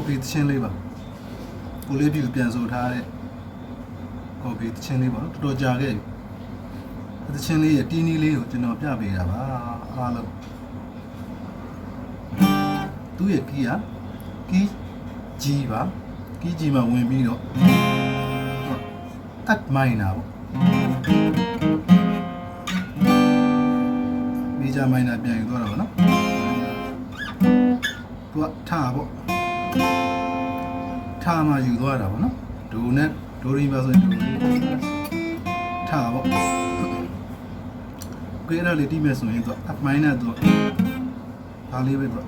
copy ချင်းလေးပါကိုလေးပြပြန်ဆိုထားတဲ့ copy ချင်းလေးပါတော်တော်ကြာခဲ့ပြီချင်းလေးရဲ့တီးနီးလေးကိုကျွန်တော်ပြပေးတာပါအားလုံးသူ့ရဲ့ key က key G ပါ key G မှာဝင်ပြီးတော့ at minor ပေါ့ major minor ပြန်ယူသွားတာပေါ့နော်သူကထားပေါ့ထားမှယူသွားတာပေါ့နော်ဒိုနဲ့ဒိုရီပါဆိုရင်ဒိုရီထားပေါ့ကြေးရလေးတိမဲ့ဆိုရင်သူက up minor သူဒါလေးပဲသူက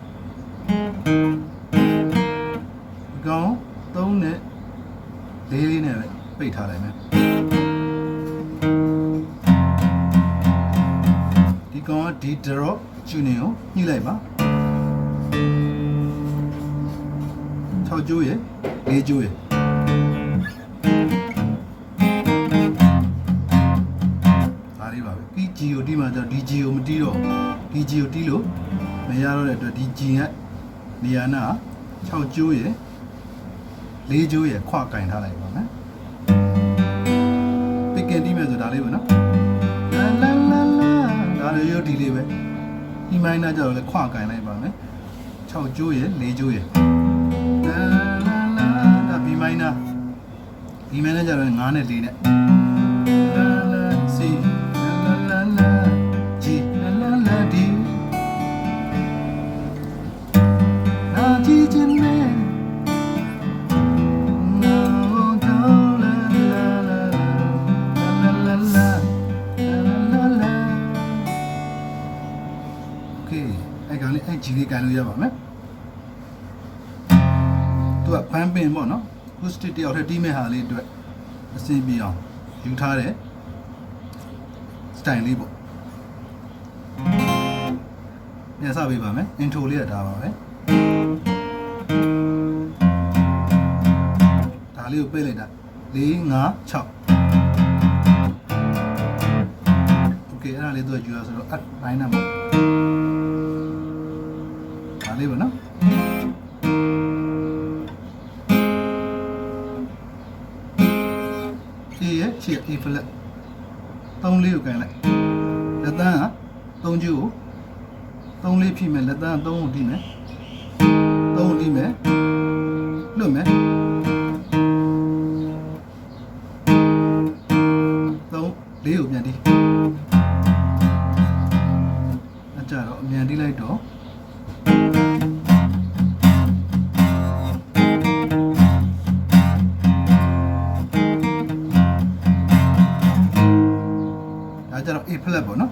ကောင်း3နဲ့4လေးနဲ့ပဲပိတ်ထားလိုက်မယ်ဒီကောင်ကဒီ drop tuning ကိုညှိလိုက်ပါ6ကျိုးရယ်4ကျိုးရယ်ဒါလေးပါပဲဒီ G ကိုတီးမှကျတော့ဒီ G ကိုမတီးတော့ဒီ G ကိုတီးလို့မရတော့တဲ့အတွက်ဒီ G ရဲ့နေရာနာ6ကျိုးရယ်4ကျိုးရယ်ခွာကင်ထားလိုက်ပါမယ်ပိတ်ကင်တီးမယ်ဆိုဒါလေးပဲနော်လာလာလာလာဒါလေးရုပ်ဒီလေးပဲဒီမိုင်းနာကျတော့လည်းခွာကင်လိုက်ပါမယ်6ကျိုးရယ်4ကျိုးရယ်လာလာလာဒါ B minor B minor ကျတော့9နဲ့4နဲ့လာလာ C လာလာလာလာ G လာလာလာ D နာကြည့်ခြင်းနဲ့အဲ့ကြီးလေးကန်လို့ရပါမယ်သူကဖမ်းပင်ပေါ့နော်ခုစတစ်တယောက်တည်းတီးမဲ့ဟာလေးအတွက်အဆင်ပြေအောင်ယူထားတဲ့စတိုင်လေးပေါ့ပြန်စပေးပါမယ် intro လေးကဒါပါပဲဒါလေးကိုပိတ်လိုက်တာ4 5 6 okay အဲ့ဒါလေးသူကယူရဆိုတော့ at minor ပေါ့လေးပါနော်ဒီရဲ့ချီ A flat 3လေးကိုကန်လိုက်လက်သန်းက3ကျိုးကို3လေးဖြည့်မယ်လက်သန်းက3ကိုတီးမယ်3ကိုတီးမယ်လွတ်မယ်3လေးကိုပြန်တီးအကြတော့အမြန်တီးလိုက်တော့A flat ပေါ့နော်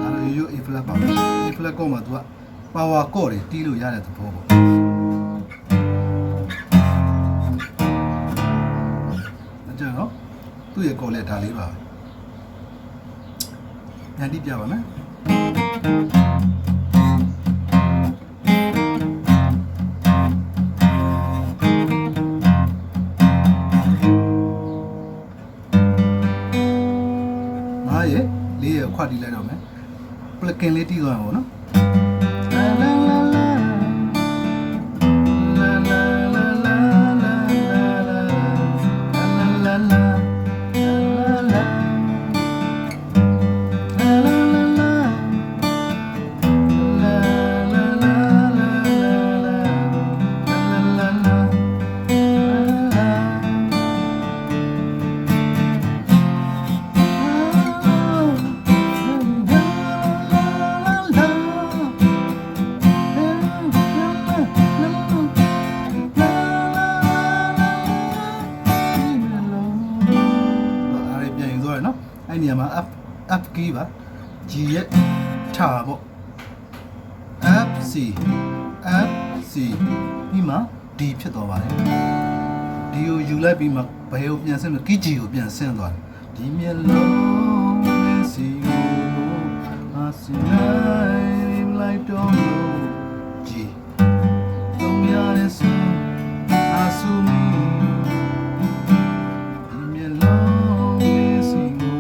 ဒါတော့ရိုး A flat ပါ A flat ကောမှာသူက power chord တွေတီးလို့ရတဲ့သဘောပေါ့ဒါကြတော့သူ့ရဲ့ chord လက်ဒါလေးပါပြန်တီးပြပါမယ်ခွာတီးလိုက်တော့မယ် plugin လေးတီးသွားမှာပေါ့နော်လာလာလာလာလာလာလာလာလာလာလာလာလာအဲ့နေရာမှာ up key ပါ G ရဲ့ထားပေါ့ F C ဒီမှာ D ဖြစ်သွားပါတယ် D ကိုယူလိုက်ပြီးမှဘယ်ကိုပြန်ဆင်းလို့ key G ကိုပြန်ဆင်းသွားတယ်ဒီမျက်လုံးနဲ့စီကိုအစနိုင်လိုက်တော့ G တော့ရတဲ့စအဆူမီဒီမျက်လုံးနဲ့စီကို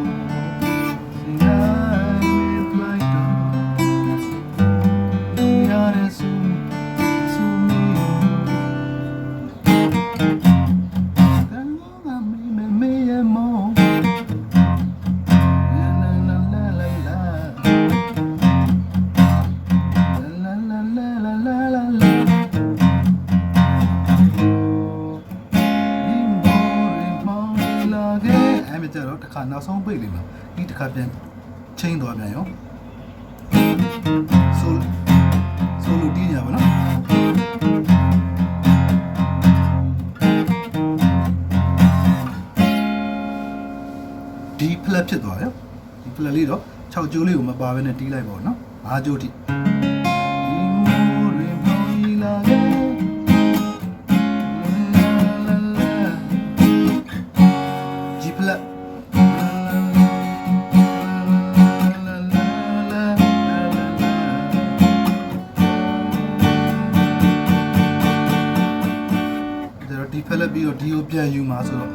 ခါနောက်ဆုံးပိတ်လိမ့်မယ်ဒီတစ်ခါပြန်ချင်းသွားပြန်ရောဆိုလိုတီးညာပါနော်ဒီဖလက်ဖြစ်သွားရောဒီဖလက်လေးတော့6ကျိုးလေးကိုမပါဘဲနဲ့တီးလိုက်ပါဦးနော်5ကျိုးထိဒီဖလက်ပြီးတော့ဒီကိုပြန်ယူမှာဆိုတော့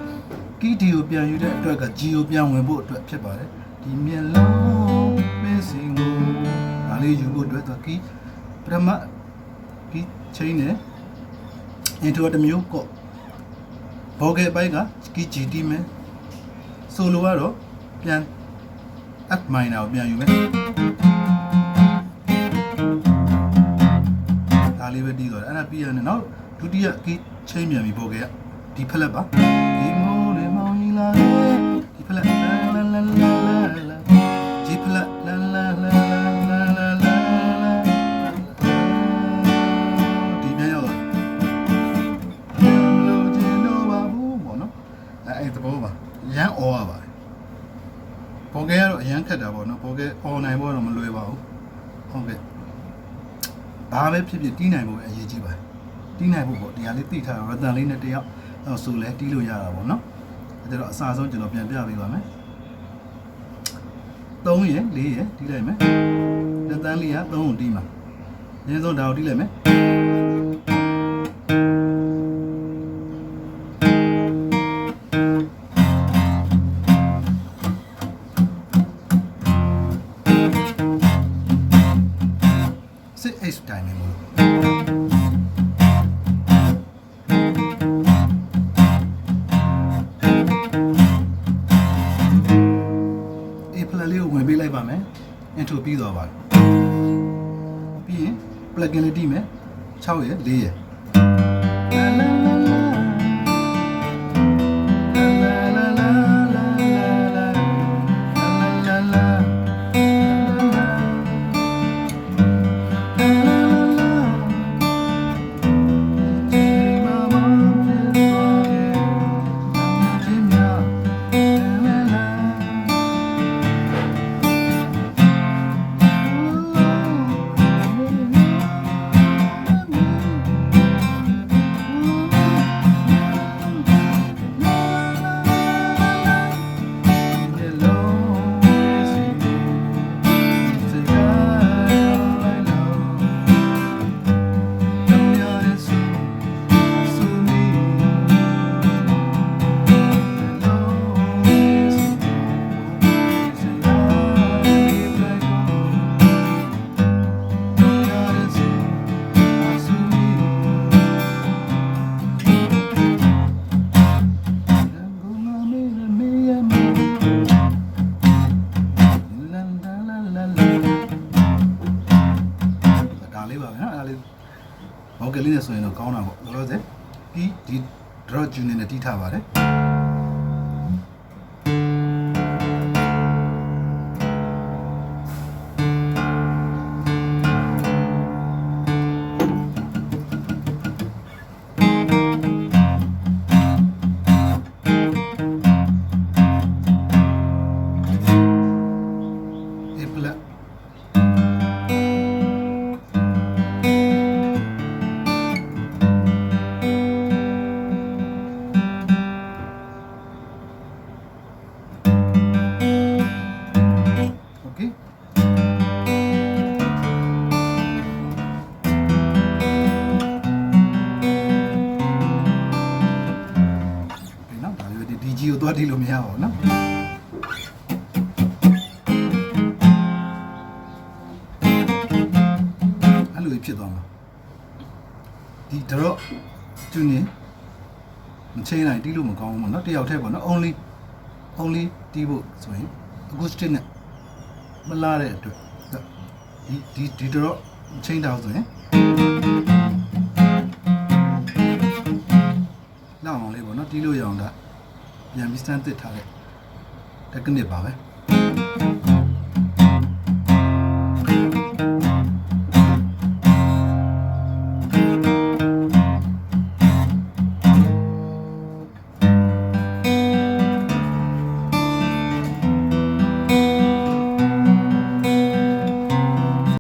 ကီဒီကိုပြန်ယူတဲ့အတွက်က G ကိုပြန်ဝင်ဖို့အတွက်ဖြစ်ပါတယ်ဒီမျက်လုံးမင်းစင်ကိုဒါလေးယူဖို့အတွက်တော့ကီပထမကီချင်းနဲ့ intro တစ်မျိုးကော့ဘောကေပိုက်ကကီ G တီးမယ်ဆိုလိုကတော့ပြန် F minor ကိုပြန်ယူမယ်ဒါလေးပဲတီးသွားတယ်အဲ့ဒါပြီးရတယ်နောက်ဒုတိယကီချင်းမြန်ပြီဘောကေကဒီဖလက်ပါဒီမိုးလေးမောင်ကြီးလာဒီဖလက်လာလာလာလာလာဒီဖလက်လာလာလာလာလာလာဒီမြန်ရောလို့ကျင်းတော့ပါဘူးပေါ့နော်အဲ့သဘောပါရမ်းအော်ရပါတယ်ဘောကေကတော့အရန်ခက်တာပေါ့နော်ဘောကေအော်နိုင်ဖို့တော့မလွယ်ပါဘူးဟုတ်ကဲ့ဘာပဲဖြစ်ဖြစ်တီးနိုင်ဖို့အရေးကြီးပါတယ်တီးနိုင်ဖို့ပေါ့ဒီဟာလေးသိထားတော့ရတန်လေးနဲ့တယောက်ဆိုလဲတီးလို့ရတာပေါ့နော်အဲ့ဒါတော့အစားဆုံးကျွန်တော်ပြန်ပြပေးပါမယ်3ရယ်4ရယ်တီးလိုက်မယ်ရတန်လေးက3ကိုတီးမှာအရင်ဆုံးဒါကိုတီးလိုက်မယ်6 တိုင်းမျိုးဝင်ပေးလိုက်ပါမယ် intro ပြီးသွားပါပြီပြီးရင် plugin လေးတီးမယ်6ရယ်4ရယ်ဘောက်ကလေးနဲ့ဆိုရင်တော့ကောင်းတာပေါ့လို့ဆိုပြီးဒီ drop tune နဲ့တီးထားပါတယ်ကိုသွားတီးလို့မရပါဘူးနော်အဲ့လိုဖြစ်သွားမှာဒီ drop tune မချိန်နိုင်တီးလို့မကောင်းဘူးပေါ့နော်တယောက်တည်းပေါ့နော် only တီးဖို့ဆိုရင် acoustic နဲ့မလာတဲ့အတွက်ဒီ drop ချိန်တောက်ဆိုရင်လောက်အောင်လေးပေါ့နော်တီးလို့ရအောင်ဒါပြန်ပြီးစမ်းသစ်ထားတဲ့ technique ပါပဲ